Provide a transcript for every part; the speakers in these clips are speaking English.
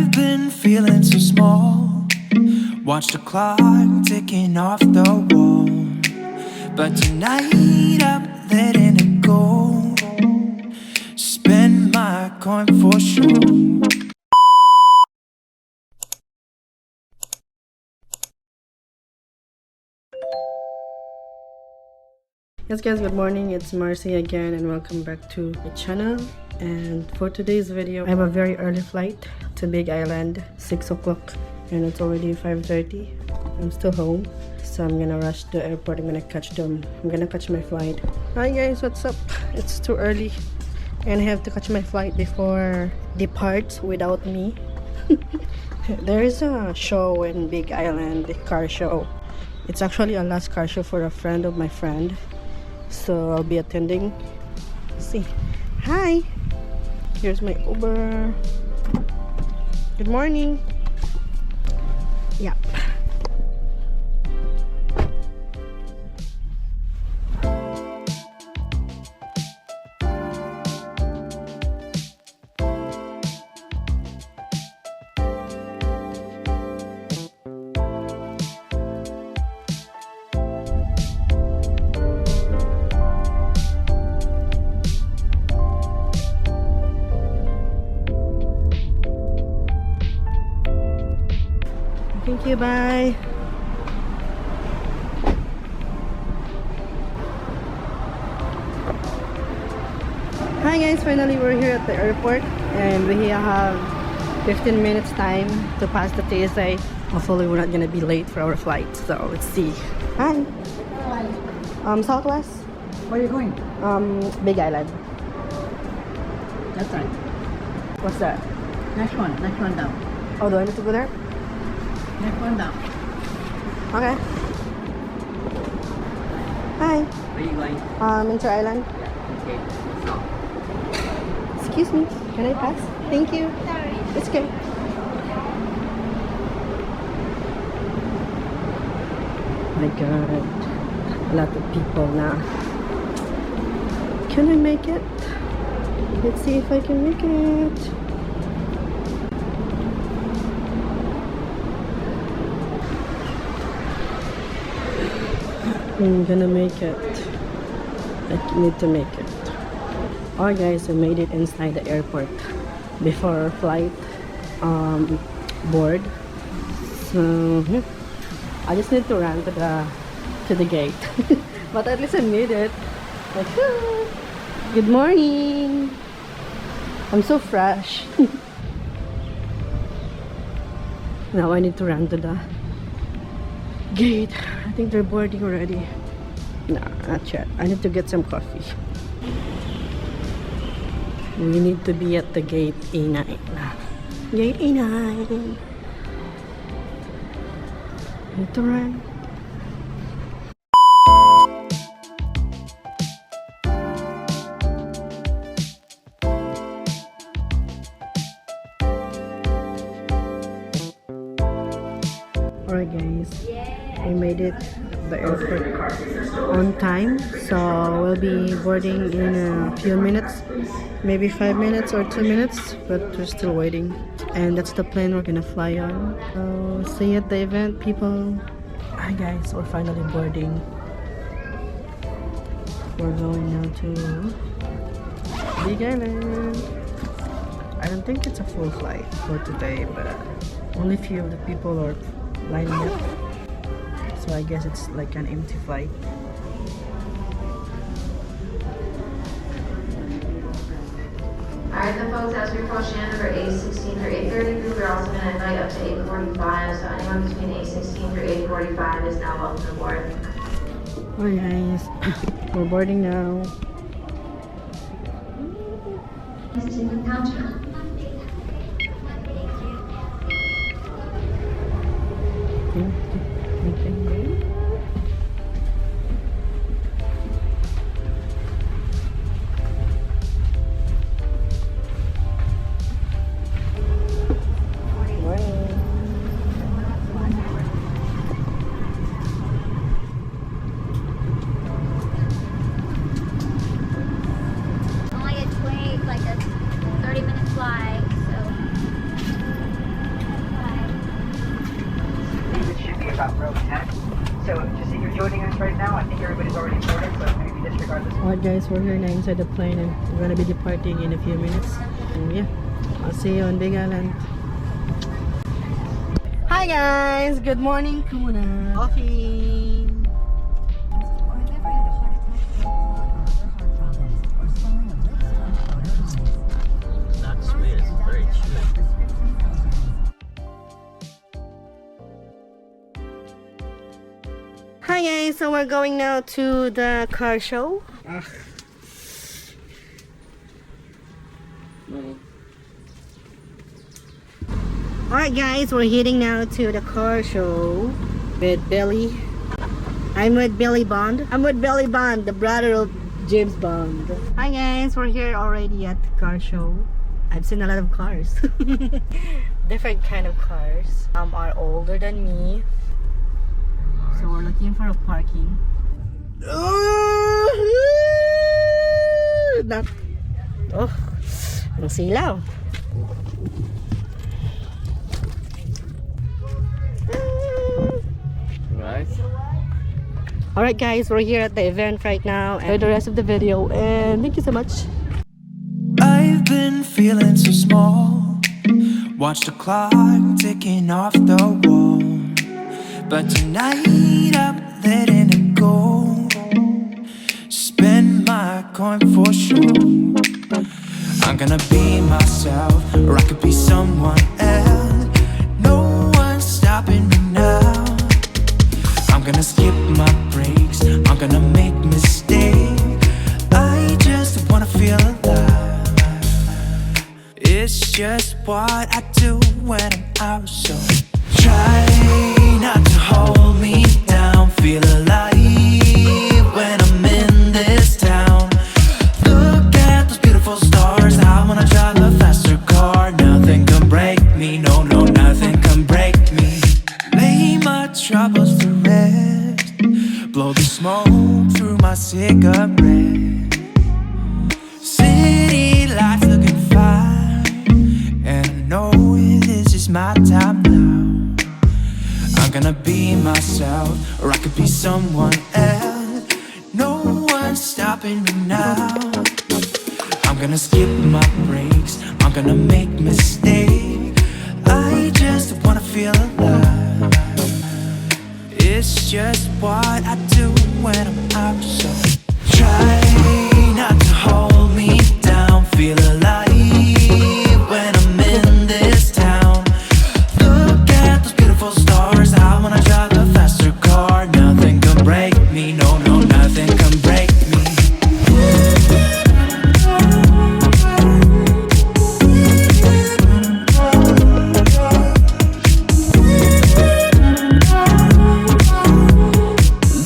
I've been feeling so small. Watch the clock ticking off the wall. But tonight I'm letting it go. Spend my coin for sure. Yes guys, good morning. It's Marcy again and welcome back to the channel. And for today's video, I have a very early flight to Big Island, 6 o'clock, and it's already 5:30. I'm still home, so I'm gonna rush to the airport. I'm gonna catch my flight. Hi guys, what's up? It's too early and I have to catch my flight before departs without me. There is a show in Big Island, a car show. It's actually a last car show for a friend of my friend, so I'll be attending. Let's see. Hi, here's my Uber. Good morning. Yeah. Thank you, bye. Hi guys, finally we're here at the airport and we have 15 minutes time to pass the TSA. Hopefully we're not gonna be late for our flight, so let's see. Hi. Southwest. Where are you going? Big Island. That's right. What's that? Next one down. Oh, do I need to go there? Next one down. Okay. Hi. Where are you going? Inter Island. Okay. So, Excuse me, can I pass? Thank you. Sorry. It's okay. My God, a lot of people now. Can I make it? Let's see if I can make it. I'm gonna make it. I need to make it. Alright guys, I made it inside the airport before our flight board. So I just need to run to the gate. But at least I made it. Like, good morning. I'm so fresh. Now I need to run to the gate. I think they're boarding already. No, not yet. I need to get some coffee. We need to be at the gate A9. Gate A9. Need to run. Alright guys, I made it to the airport on time, so we'll be boarding in a few minutes, maybe 5 minutes or 2 minutes, but we're still waiting. And that's the plane we're gonna fly on. So see you at the event, people. Hi guys, we're finally boarding. We're going now to Big Island. I don't think it's a full flight for today, but only few of the people are lining up, so I guess it's like an empty flight. Alright, the folks, as we approach the number 8:16 through 8:30, we're also going to invite up to 8:45, so anyone between 8:16 through 8:45 is now welcome to board. Alright guys, we're boarding now. Only a 30-minute flight. So just if you're joining us right now, I think everybody's already boarded, so maybe disregard this. Alright guys, we're here now inside the plane and we're gonna be departing in a few minutes. And yeah, I'll see you on Big Island. Hi guys, good morning Kuna. Coffee. Not sweet, it's very chewy. Hi guys, so we're going now to the car show. Alright guys, we're heading now to the car show with Billy. I'm with Billy Bond. I'm with Billy Bond, the brother of James Bond. Hi guys, we're here already at the car show. I've seen a lot of cars. Different kind of cars. Some are older than me. So we're looking for a parking. Oh, ang silaw. Nice. Alright guys, we're here at the event right now. Enjoy the rest of the video and thank you so much. I've been feeling so small. Watch the clock ticking off the wall. But tonight I'm letting it go. Spend my coin for sure. I'm gonna be myself, or I could be someone else. No one's stopping me now. I'm gonna skip my breaks, I'm gonna make mistakes. I just wanna feel alive. It's just what I do when I'm out, so try not to hold me down. Feel alive when I'm in this town. Look at those beautiful stars. I wanna drive a faster car. Nothing can break me, no, no, nothing can break me. Lay my troubles to rest. Blow the smoke through my cigarette. City lights looking fine, and I know this is my time now. I'm gonna be myself, or I could be someone else. No one's stopping me now. I'm gonna skip my breaks, I'm gonna make mistakes. I just wanna feel alive. It's just what I do when I'm out, so try not to hold me down. Feel alive when I'm in this town. Look at those beautiful stars. I wanna drive a faster car. Nothing can break me, no, no, nothing can break me.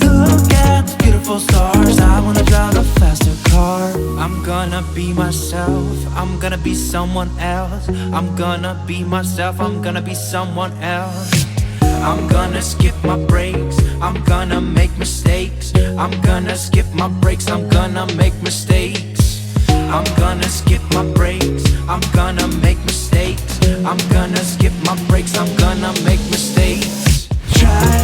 Look at the beautiful stars. I wanna drive a faster car. I'm gonna be myself, I'm gonna be someone else. I'm gonna be myself, I'm gonna be someone else. I'm gonna skip my breaks, I'm gonna make mistakes. I'm gonna skip my breaks, I'm gonna make mistakes. I'm gonna skip my breaks, I'm gonna make mistakes. I'm gonna skip my breaks, I'm gonna make mistakes. Try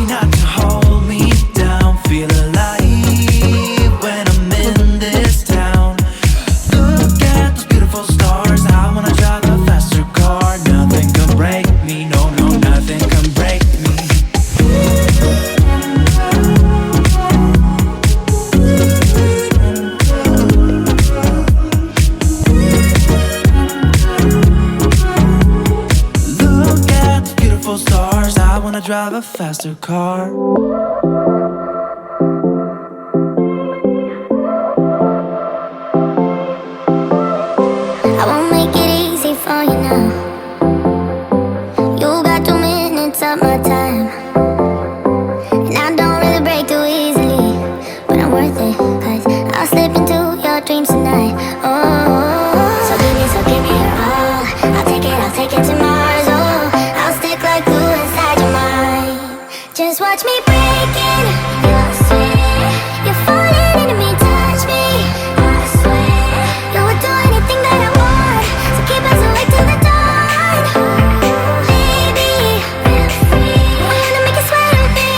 not to hold me down. Feel alive when I'm in this town. Look at those beautiful stars. I wanna drive a faster car. Nothing can break me, no, no, nothing can break me. Look at the beautiful stars. I wanna drive a faster car. I won't make it easy for you now. You got 2 minutes of my time, and I don't really break too easily, but I'm worth it, 'cause I'll slip into your dreams tonight. Oh, so give me your all. I'll take it to Mars. Oh, I'll stick like glue inside your mind. Just watch me break it. I swear, you're falling into me, touch me. I swear, you would do anything that I want, so keep us awake till the dawn. Baby, feel free. I wanna make you sweat with me.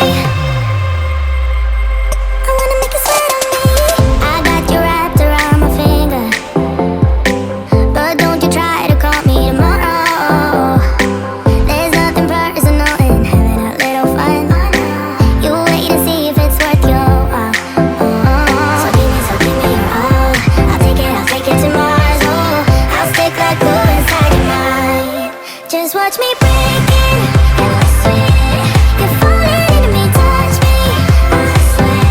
Just watch me breaking. I swear, you're falling into me, touch me. I swear,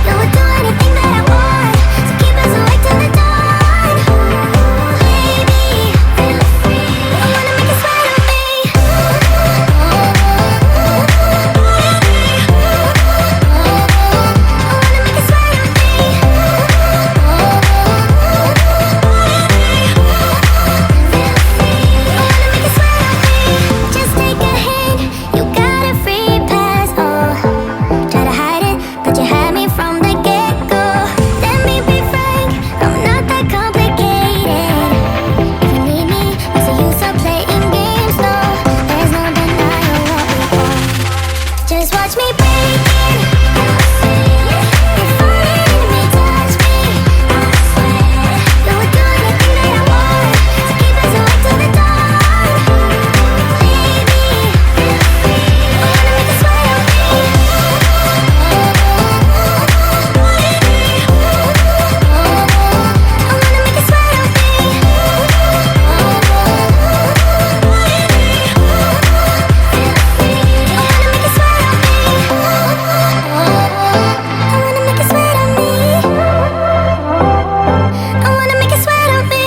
you would do anything that I want. So keep us awake till the dawn. Baby, feel free. I wanna make you sweat on me. Just take a hint, you got a free pass, oh. Try to hide it, but you had me from the get-go. Let me be frank, I'm not that complicated. If you need me, what's the use of playing games, though? There's no denying what we want. Just watch me break it. You're falling into me, touch me. I swear, you would do anything that I want. So keep us awake till the dawn. Baby, feel free. I wanna make you sweat on me. I wanna make you sweat on me. I wanna make you sweat on me.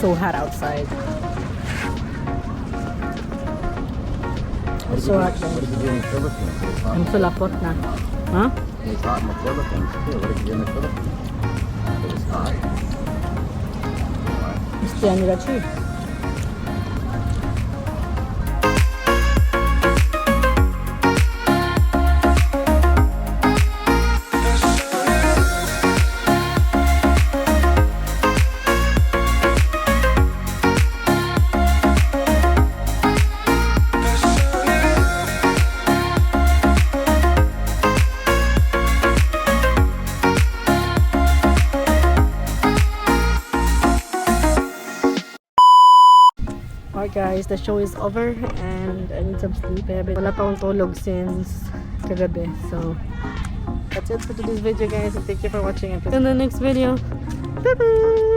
So hot outside. It's so hot, What guys. did you do in the Philippines? It's hot. I'm sulapot na. Huh? It's hot in the Philippines too. What did you do in the Philippines? It was hot. Istiyan nila, Chi. Alright guys, the show is over and I need some sleep. Wala pa akong tulog since kagabi. So, that's it for today's video guys and thank you for watching and see you in the next video. Bye bye!